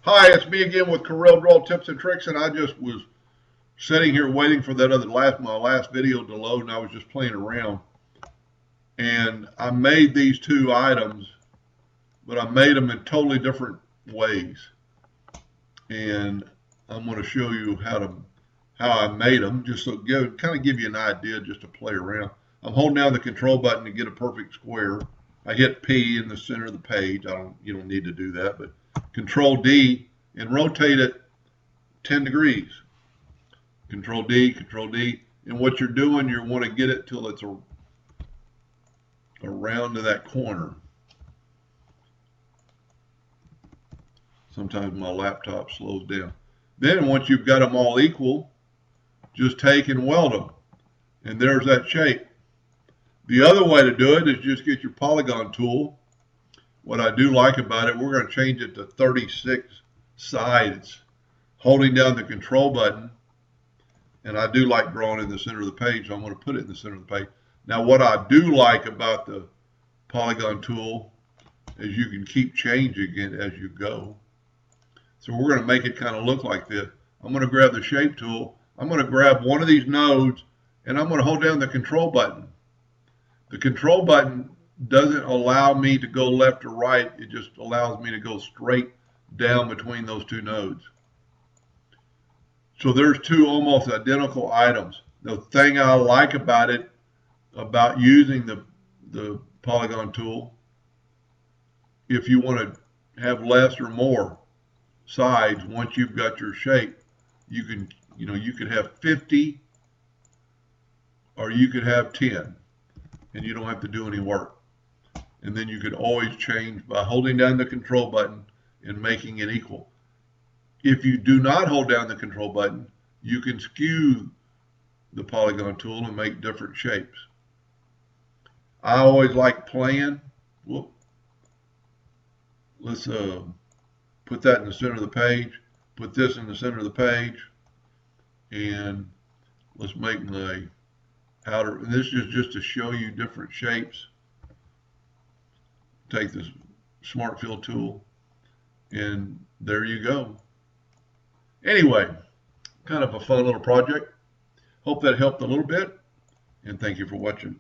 Hi, it's me again with Corel Draw Tips and Tricks, and I just was sitting here waiting for that my last video to load, and I was just playing around. And I made these two items, but I made them in totally different ways. And I'm going to show you how I made them, just to kind of give you an idea, just to play around. I'm holding down the control button to get a perfect square. I hit P in the center of the page. You don't need to do that, but Control D and rotate it 10 degrees. Control D, and what you're doing, you want to get it till it's around to that corner. Sometimes my laptop slows down. Then once you've got them all equal, just take and weld them, and there's that shape. The other way to do it is just get your polygon tool. What I do like about it, we're going to change it to 36 sides, holding down the control button. And I do like drawing in the center of the page, so I'm going to put it in the center of the page. Now, what I do like about the polygon tool is you can keep changing it as you go. So we're going to make it kind of look like this. I'm going to grab the shape tool. I'm going to grab one of these nodes, and I'm going to hold down the control button. The control button doesn't allow me to go left or right. It just allows me to go straight down between those two nodes. So there's two almost identical items. The thing I like about it, about using the polygon tool, if you want to have less or more sides, once you've got your shape, you could have 50 or you could have 10, and you don't have to do any work. And then you could always change by holding down the control button and making it equal. If you do not hold down the control button, you can skew the polygon tool and make different shapes. I always like playing. Whoop. Let's put that in the center of the page. Put this in the center of the page. And let's make the outer. And this is just to show you different shapes. Take this Smart Fill tool, and there you go. Anyway, kind of a fun little project. Hope that helped a little bit, and thank you for watching.